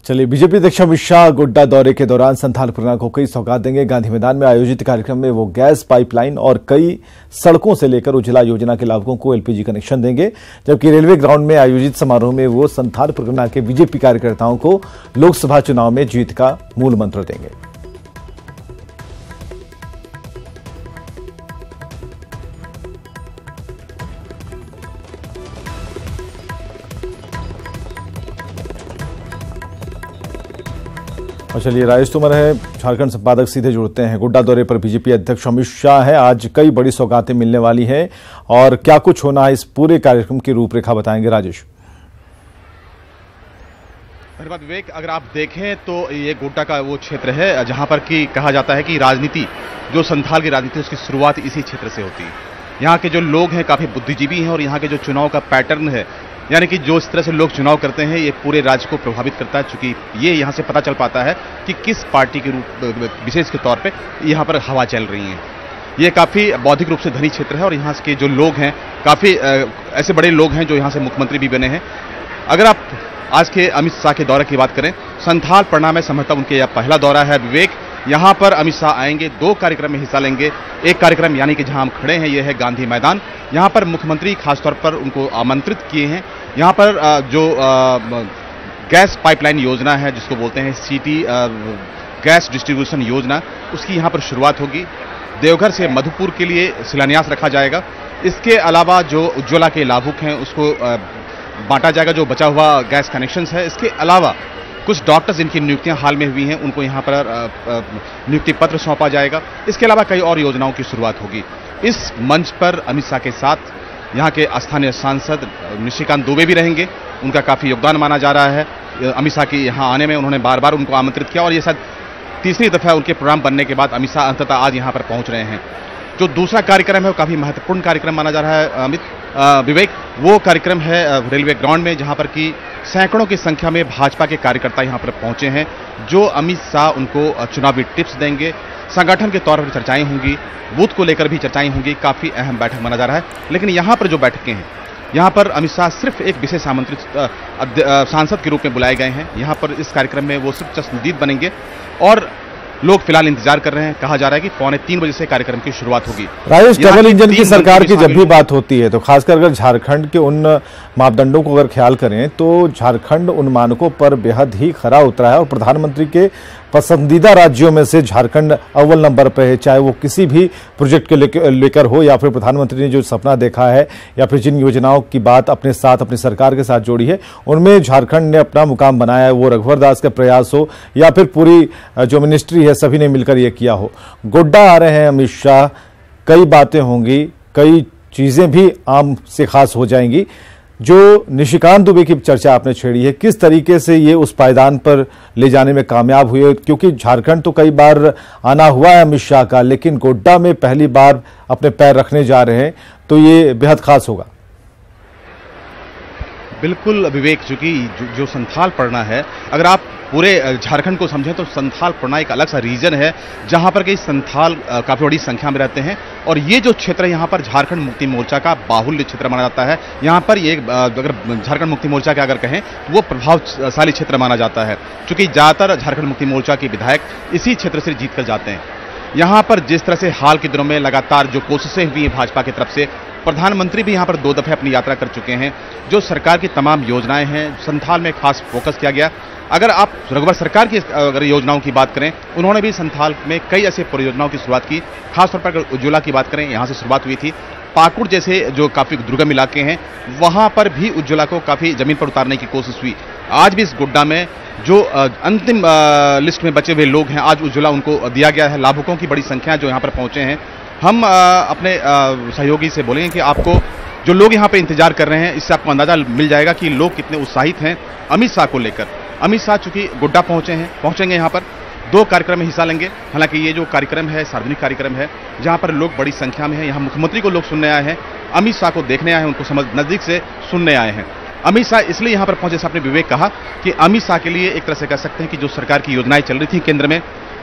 चलिए, बीजेपी अध्यक्ष अमित शाह गोड्डा दौरे के दौरान संथाल परगना को कई सौगात देंगे। गांधी मैदान में आयोजित कार्यक्रम में वो गैस पाइपलाइन और कई सड़कों से लेकर उज्ज्वला योजना के लाभुकों को एलपीजी कनेक्शन देंगे, जबकि रेलवे ग्राउंड में आयोजित समारोह में वो संथाल परगना के बीजेपी कार्यकर्ताओं को लोकसभा चुनाव में जीत का मूल मंत्र देंगे। और चलिए, राजेश तोमर है झारखंड संपादक, सीधे जुड़ते हैं। गोड्डा दौरे पर बीजेपी अध्यक्ष अमित शाह है, आज कई बड़ी सौगातें मिलने वाली हैं और क्या कुछ होना है, इस पूरे कार्यक्रम की रूपरेखा बताएंगे राजेश। धन्यवाद विवेक। अगर आप देखें तो ये गोड्डा का वो क्षेत्र है जहां पर कि कहा जाता है कि राजनीति, जो संथाल की राजनीति, उसकी शुरुआत इसी क्षेत्र से होती है। यहाँ के जो लोग हैं काफी बुद्धिजीवी हैं और यहाँ के जो चुनाव का पैटर्न है, यानी कि जो इस तरह से लोग चुनाव करते हैं, ये पूरे राज्य को प्रभावित करता है। चूंकि ये यहाँ से पता चल पाता है कि किस पार्टी के रूप विशेष के तौर पे यहाँ पर हवा चल रही है। ये काफी बौद्धिक रूप से धनी क्षेत्र है और यहाँ के जो लोग हैं काफी ऐसे बड़े लोग हैं जो यहाँ से मुख्यमंत्री भी बने हैं। अगर आप आज के अमित शाह के दौरे की बात करें, संथाल परगना में संभवतः उनके यह पहला दौरा है विवेक। यहाँ पर अमित शाह आएंगे, 2 कार्यक्रम में हिस्सा लेंगे। एक कार्यक्रम यानी कि जहां हम खड़े हैं, यह है गांधी मैदान। यहाँ पर मुख्यमंत्री खासतौर पर उनको आमंत्रित किए हैं। यहाँ पर जो गैस पाइपलाइन योजना है, जिसको बोलते हैं सिटी गैस डिस्ट्रीब्यूशन योजना, उसकी यहाँ पर शुरुआत होगी। देवघर से मधुपुर के लिए शिलान्यास रखा जाएगा। इसके अलावा जो उज्ज्वला के लाभुक हैं उसको बांटा जाएगा, जो बचा हुआ गैस कनेक्शंस है। इसके अलावा कुछ डॉक्टर्स जिनकी नियुक्तियां हाल में हुई हैं, उनको यहां पर नियुक्ति पत्र सौंपा जाएगा। इसके अलावा कई और योजनाओं की शुरुआत होगी। इस मंच पर अमित शाह के साथ यहां के स्थानीय सांसद निशिकांत दुबे भी रहेंगे। उनका काफी योगदान माना जा रहा है अमित शाह के यहां आने में। उन्होंने बार बार उनको आमंत्रित किया और ये शायद तीसरी दफा उनके प्रोग्राम बनने के बाद अमित शाह अंततः आज यहां पर पहुंच रहे हैं। जो दूसरा कार्यक्रम है वो काफी महत्वपूर्ण कार्यक्रम माना जा रहा है विवेक। वो कार्यक्रम है रेलवे ग्राउंड में, जहां पर कि सैकड़ों की संख्या में भाजपा के कार्यकर्ता यहां पर पहुंचे हैं, जो अमित शाह उनको चुनावी टिप्स देंगे। संगठन के तौर पर चर्चाएं होंगी, बूथ को लेकर भी चर्चाएं होंगी। काफी अहम बैठक माना जा रहा है। लेकिन यहां पर जो बैठकें हैं, यहां पर अमित शाह सिर्फ एक विशेष आमंत्रित सांसद के रूप में बुलाए गए हैं। यहां पर इस कार्यक्रम में वो सिर्फ चश्मदीद बनेंगे और लोग फिलहाल इंतजार कर रहे हैं। कहा जा रहा है कि 2:45 बजे से कार्यक्रम की शुरुआत होगी। राजेश, डबल इंजन की सरकार की जब भी बात होती है तो खासकर अगर झारखंड के उन मापदंडों को अगर ख्याल करें तो झारखंड उन मानकों पर बेहद ही खरा उतरा है और प्रधानमंत्री के पसंदीदा राज्यों में से झारखंड अव्वल नंबर पर है। चाहे वो किसी भी प्रोजेक्ट के लेकर हो या फिर प्रधानमंत्री ने जो सपना देखा है या फिर जिन योजनाओं की बात अपने साथ, अपनी सरकार के साथ जोड़ी है, उनमें झारखंड ने अपना मुकाम बनाया है। वो रघुवर दास का प्रयास हो या फिर पूरी जो मिनिस्ट्री है, सभी ने मिलकर ये किया हो। गोड्डा आ रहे हैं अमित शाह, कई बातें होंगी, कई चीजें भी आम से खास हो जाएंगी। जो निशिकांत दुबे की चर्चा आपने छेड़ी है, किस तरीके से ये उस पायदान पर ले जाने में कामयाब हुए? क्योंकि झारखंड तो कई बार आना हुआ है अमित शाह का, लेकिन गोड्डा में पहली बार अपने पैर रखने जा रहे हैं, तो ये बेहद खास होगा। बिल्कुल विवेक, चूंकि जो संथाल परगना है, अगर आप पूरे झारखंड को समझें तो संथाल परगना एक अलग सा रीजन है जहां पर कई संथाल काफी बड़ी संख्या में रहते हैं। और ये जो क्षेत्र है, यहाँ पर झारखंड मुक्ति मोर्चा का बाहुल्य क्षेत्र माना जाता है। यहाँ पर ये अगर झारखंड मुक्ति मोर्चा के अगर कहें तो वो प्रभावशाली क्षेत्र माना जाता है, क्योंकि ज्यादातर झारखंड मुक्ति मोर्चा के विधायक इसी क्षेत्र से जीत कर जाते हैं। यहाँ पर जिस तरह से हाल के दिनों में लगातार जो कोशिशें हुई हैं भाजपा की तरफ से, प्रधानमंत्री भी यहाँ पर 2 दफे अपनी यात्रा कर चुके हैं। जो सरकार की तमाम योजनाएं हैं, संथाल में खास फोकस किया गया। अगर आप रघुवर सरकार की अगर योजनाओं की बात करें, उन्होंने भी संथाल में कई ऐसे परियोजनाओं की शुरुआत की। खासतौर पर अगर उज्ज्वला की बात करें, यहाँ से शुरुआत हुई थी। पाकुड़ जैसे जो काफी दुर्गम इलाके हैं, वहां पर भी उज्ज्वला को काफी जमीन पर उतारने की कोशिश हुई। आज भी इस गोड्डा में जो अंतिम लिस्ट में बचे हुए लोग हैं, आज उज्ज्वला उनको दिया गया है। लाभुकों की बड़ी संख्या जो यहाँ पर पहुंचे हैं। हम अपने सहयोगी से बोलेंगे कि आपको जो लोग यहाँ पे इंतजार कर रहे हैं, इससे आपको अंदाजा मिल जाएगा कि लोग कितने उत्साहित हैं अमित शाह को लेकर। अमित शाह चूंकि गोड्डा पहुंचेंगे यहाँ पर 2 कार्यक्रम में हिस्सा लेंगे। हालांकि ये जो कार्यक्रम है सार्वजनिक कार्यक्रम है, जहां पर लोग बड़ी संख्या में हैं। यहाँ मुख्यमंत्री को लोग सुनने आए हैं, अमित शाह को देखने आए हैं, उनको नजदीक से सुनने आए हैं। अमित शाह इसलिए यहाँ पर पहुंचे, जैसे आपने विवेक कहा कि अमित शाह के लिए एक तरह से कह सकते हैं कि जो सरकार की योजनाएं चल रही थी केंद्र में,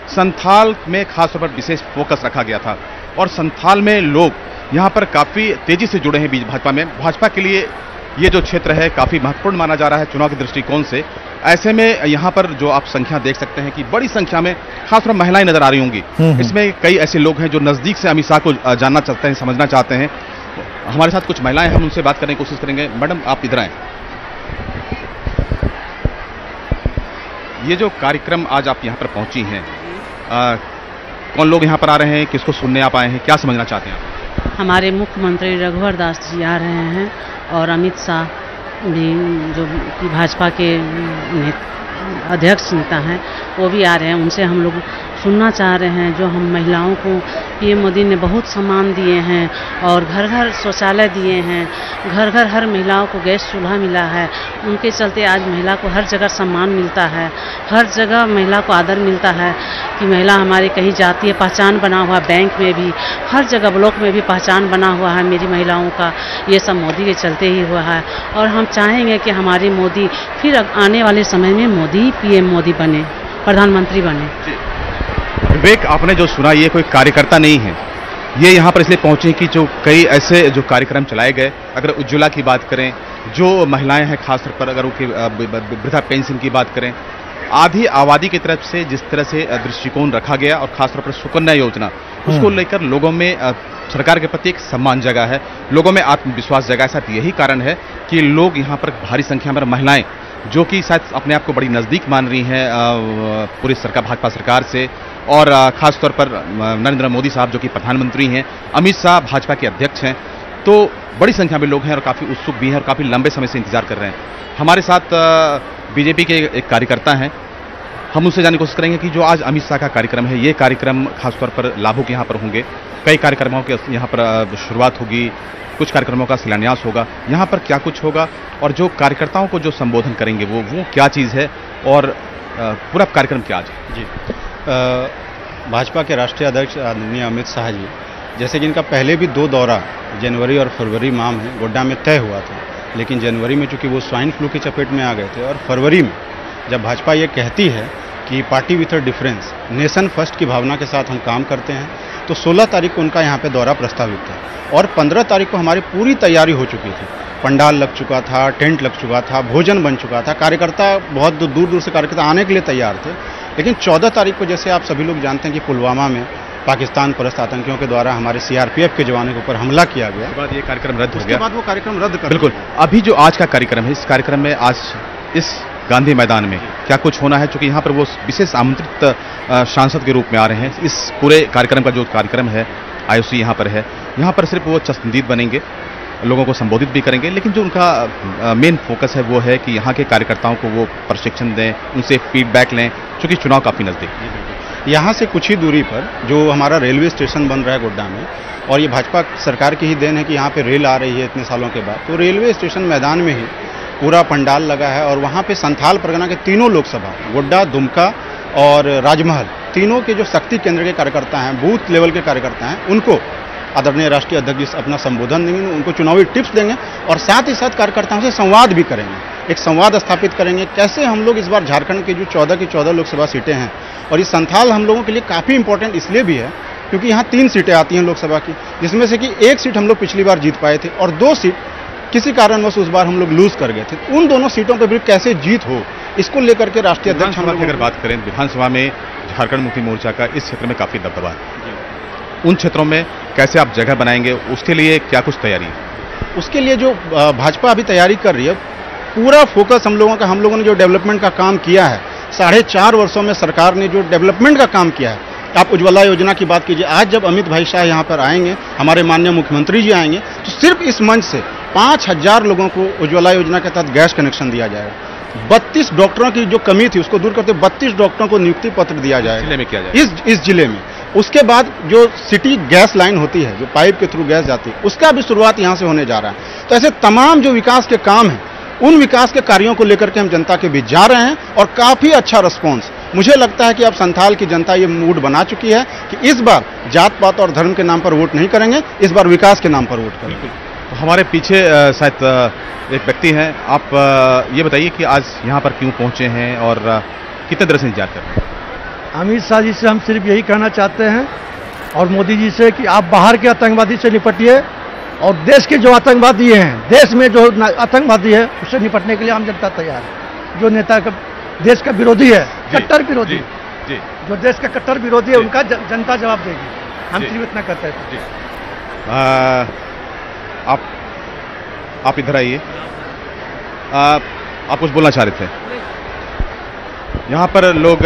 संथाल में खासतौर पर विशेष फोकस रखा गया था और संथाल में लोग यहाँ पर काफी तेजी से जुड़े हैं भाजपा में। भाजपा के लिए ये जो क्षेत्र है काफी महत्वपूर्ण माना जा रहा है चुनाव के दृष्टिकोण से। ऐसे में यहाँ पर जो आप संख्या देख सकते हैं कि बड़ी संख्या में खासतौर पर महिलाएं नजर आ रही होंगी। इसमें कई ऐसे लोग हैं जो नजदीक से अमित शाह को जानना चाहते हैं, समझना चाहते हैं। हमारे साथ कुछ महिलाएं, हम उनसे बात करने की कोशिश करेंगे। मैडम, आप इधर आए। ये जो कार्यक्रम आज आप यहाँ पर पहुंची हैं, कौन लोग यहाँ पर आ रहे हैं, किसको सुनने आप आए हैं, क्या समझना चाहते हैं आप? हमारे मुख्यमंत्री रघुवर दास जी आ रहे हैं और अमित शाह भी जो कि भाजपा के अध्यक्ष नेता हैं वो भी आ रहे हैं। उनसे हम लोग सुनना चाह रहे हैं। जो हम महिलाओं को पीएम मोदी ने बहुत सम्मान दिए हैं और घर घर शौचालय दिए हैं, घर घर हर महिलाओं को गैस चूल्हा मिला है। उनके चलते आज महिला को हर जगह सम्मान मिलता है, हर जगह महिला को आदर मिलता है कि महिला हमारी कहीं जाती है, पहचान बना हुआ, बैंक में भी, हर जगह ब्लॉक में भी पहचान बना हुआ है मेरी महिलाओं का। ये सब मोदी के चलते ही हुआ है और हम चाहेंगे कि हमारी मोदी फिर आने वाले समय में मोदी पीएम मोदी बने, प्रधानमंत्री बने। विवेक, आपने जो सुना ये कोई कार्यकर्ता नहीं है, ये यहाँ पर इसलिए पहुंचे कि जो कई ऐसे जो कार्यक्रम चलाए गए, अगर उज्ज्वला की बात करें, जो महिलाएं हैं खासतौर पर अगर उनकी वृद्धा पेंशन की बात करें, आधी आबादी की तरफ से जिस तरह से दृष्टिकोण रखा गया और खासतौर पर सुकन्या योजना, उसको लेकर लोगों में सरकार के प्रति एक सम्मान जगा है, लोगों में आत्मविश्वास जगा है। शायद यही कारण है कि लोग यहाँ पर भारी संख्या में महिलाएं जो कि शायद अपने आप को बड़ी नज़दीक मान रही हैं पूरी सरकार, भाजपा सरकार से, और खासतौर पर नरेंद्र मोदी साहब जो कि प्रधानमंत्री हैं, अमित शाह भाजपा के अध्यक्ष हैं, तो बड़ी संख्या में लोग हैं और काफ़ी उत्सुक भी हैं और काफ़ी लंबे समय से इंतजार कर रहे हैं। हमारे साथ बीजेपी के एक कार्यकर्ता हैं, हम उनसे जानने की कोशिश करेंगे कि जो आज अमित शाह का कार्यक्रम है, ये कार्यक्रम खासतौर पर लाभुक यहाँ पर होंगे, कई कार्यक्रमों के यहाँ पर शुरुआत होगी, कुछ कार्यक्रमों का शिलान्यास होगा, यहाँ पर क्या कुछ होगा और जो कार्यकर्ताओं को जो संबोधन करेंगे वो क्या चीज़ है और पूरा कार्यक्रम क्या आज है? जी, भाजपा के राष्ट्रीय अध्यक्ष आदरणीय अमित शाह जी, जैसे कि इनका पहले भी 2 दौरा जनवरी और फरवरी माह में गोड्डा में तय हुआ था, लेकिन जनवरी में चूंकि वो स्वाइन फ्लू की चपेट में आ गए थे और फरवरी में जब भाजपा ये कहती है कि party with a difference, nation first की भावना के साथ हम काम करते हैं, तो 16 तारीख को उनका यहाँ पे दौरा प्रस्तावित था और 15 तारीख को हमारी पूरी तैयारी हो चुकी थी। पंडाल लग चुका था, टेंट लग चुका था, भोजन बन चुका था, कार्यकर्ता बहुत दूर दूर से कार्यकर्ता आने के लिए तैयार थे। लेकिन 14 तारीख को जैसे आप सभी लोग जानते हैं कि पुलवामा में पाकिस्तान परस्त आतंकियों के द्वारा हमारे सीआरपीएफ के जवानों के ऊपर हमला किया गया, उसके बाद ये कार्यक्रम रद्द हो गया। उसके बाद वो कार्यक्रम रद्द कर बिल्कुल। अभी जो आज का कार्यक्रम है, इस कार्यक्रम में आज इस गांधी मैदान में क्या कुछ होना है, क्योंकि यहाँ पर वो विशेष आमंत्रित सांसद के रूप में आ रहे हैं। इस पूरे कार्यक्रम का जो कार्यक्रम है, आईओसी यहाँ पर है, यहाँ पर सिर्फ वो चश्मदीद बनेंगे, लोगों को संबोधित भी करेंगे, लेकिन जो उनका मेन फोकस है वो है कि यहाँ के कार्यकर्ताओं को वो प्रशिक्षण दें, उनसे फीडबैक लें, क्योंकि चुनाव काफ़ी नज़दीक। यहाँ से कुछ ही दूरी पर जो हमारा रेलवे स्टेशन बन रहा है गोड्डा में, और ये भाजपा सरकार की ही देन है कि यहाँ पे रेल आ रही है इतने सालों के बाद, तो रेलवे स्टेशन मैदान में ही पूरा पंडाल लगा है और वहाँ पे संथाल परगना के तीनों लोकसभा, गोड्डा, दुमका और राजमहल, तीनों के जो शक्ति केंद्र के कार्यकर्ता हैं, बूथ लेवल के कार्यकर्ता हैं, उनको आदरणीय राष्ट्रीय अध्यक्ष जी अपना संबोधन देंगे, उनको चुनावी टिप्स देंगे और साथ ही साथ कार्यकर्ताओं से संवाद भी करेंगे, एक संवाद स्थापित करेंगे कैसे हम लोग इस बार झारखंड के जो 14 की 14 लोकसभा सीटें हैं, और ये संथाल हम लोगों के लिए काफ़ी इंपॉर्टेंट इसलिए भी है क्योंकि यहाँ 3 सीटें आती हैं लोकसभा की, जिसमें से कि 1 सीट हम लोग पिछली बार जीत पाए थे और 2 सीट किसी कारणवश उस बार हम लोग लूज कर गए थे। उन दोनों सीटों पर भी कैसे जीत हो, इसको लेकर के राष्ट्रीय अध्यक्ष हम लोग अगर बात करें विधानसभा में झारखंड मुक्ति मोर्चा का इस क्षेत्र में काफ़ी दबदबा है, उन क्षेत्रों में कैसे आप जगह बनाएंगे, उसके लिए क्या कुछ तैयारी है? उसके लिए जो भाजपा अभी तैयारी कर रही है, पूरा फोकस हम लोगों ने जो डेवलपमेंट का काम किया है, 4.5 वर्षों में सरकार ने जो डेवलपमेंट का काम किया है, आप उज्ज्वला योजना की बात कीजिए, आज जब अमित भाई शाह यहाँ पर आएंगे, हमारे माननीय मुख्यमंत्री जी आएंगे, तो सिर्फ इस मंच से 5000 लोगों को उज्ज्वला योजना के तहत गैस कनेक्शन दिया जाएगा। 32 डॉक्टरों की जो कमी थी उसको दूर करते 32 डॉक्टरों को नियुक्ति पत्र दिया जाएगा जिले में किया जाएगा। इस जिले में। उसके बाद जो सिटी गैस लाइन होती है, जो पाइप के थ्रू गैस जाती है, उसका भी शुरुआत यहाँ से होने जा रहा है। तो ऐसे तमाम जो विकास के काम हैं, उन विकास के कार्यों को लेकर के हम जनता के बीच जा रहे हैं और काफी अच्छा रिस्पॉन्स। मुझे लगता है कि अब संथाल की जनता ये मूड बना चुकी है कि इस बार जात पात और धर्म के नाम पर वोट नहीं करेंगे, इस बार विकास के नाम पर वोट करेंगे। तो हमारे पीछे शायद एक व्यक्ति हैं, आप ये बताइए कि आज यहाँ पर क्यों पहुँचे हैं और कितने देर से इंतजार कर रहे हैं? अमित शाह जी से हम सिर्फ यही कहना चाहते हैं और मोदी जी से कि आप बाहर के आतंकवादी से निपटिए और देश के जो आतंकवादी हैं, देश में जो आतंकवादी है उससे निपटने के लिए आम जनता तैयार है। जो नेता का देश का विरोधी है, जी, कट्टर विरोधी, जी जो देश का कट्टर विरोधी है, उनका जनता जवाब देगी। हम जी। सिर्फ इतना कहते हैं। जी आप इधर आइए। आप कुछ बोलना चाह रहे थे? यहाँ पर लोग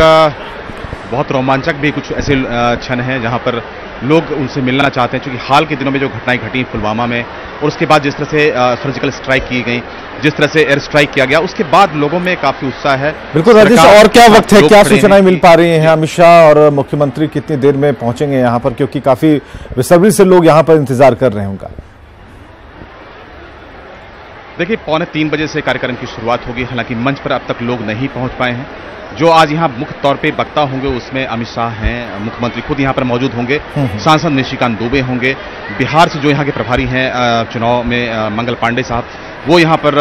बहुत रोमांचक भी कुछ ऐसे क्षण हैं जहाँ पर लोग उनसे मिलना चाहते हैं, क्योंकि हाल के दिनों में जो घटनाएं घटी पुलवामा में और उसके बाद जिस तरह से सर्जिकल स्ट्राइक की गई, जिस तरह से एयर स्ट्राइक किया गया, उसके बाद लोगों में काफी उत्साह है। बिल्कुल राजेश, और क्या वक्त है, क्या सूचनाएं मिल पा रही हैं? अमित शाह और मुख्यमंत्री कितनी देर में पहुंचेंगे यहाँ पर, क्योंकि काफी बेसब्री से लोग यहाँ पर इंतजार कर रहे हैं उनका? देखिए 2:45 बजे से कार्यक्रम की शुरुआत होगी। हालांकि मंच पर अब तक लोग नहीं पहुंच पाए हैं। जो आज यहाँ मुख्य तौर पे वक्ता होंगे उसमें अमित शाह हैं, मुख्यमंत्री खुद यहाँ पर मौजूद होंगे, सांसद निशिकांत दुबे होंगे, बिहार से जो यहाँ के प्रभारी हैं चुनाव में मंगल पांडे साहब, वो यहाँ पर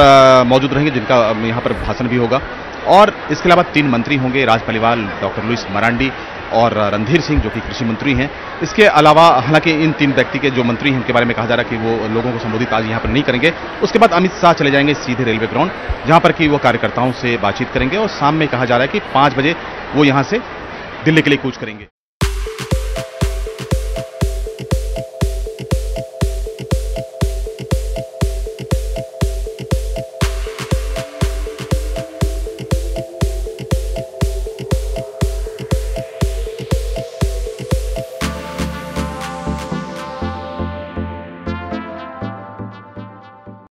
मौजूद रहेंगे, जिनका यहाँ पर भाषण भी होगा। और इसके अलावा 3 मंत्री होंगे, राज पलिवाल, डॉक्टर लुइस मरांडी और रणधीर सिंह जो कि कृषि मंत्री हैं। इसके अलावा हालांकि इन 3 व्यक्ति के जो मंत्री हैं उनके बारे में कहा जा रहा है कि वो लोगों को संबोधित आज यहाँ पर नहीं करेंगे। उसके बाद अमित शाह चले जाएंगे सीधे रेलवे ग्राउंड, जहाँ पर कि वो कार्यकर्ताओं से बातचीत करेंगे और शाम में कहा जा रहा है कि 5 बजे वो यहाँ से दिल्ली के लिए कूच करेंगे।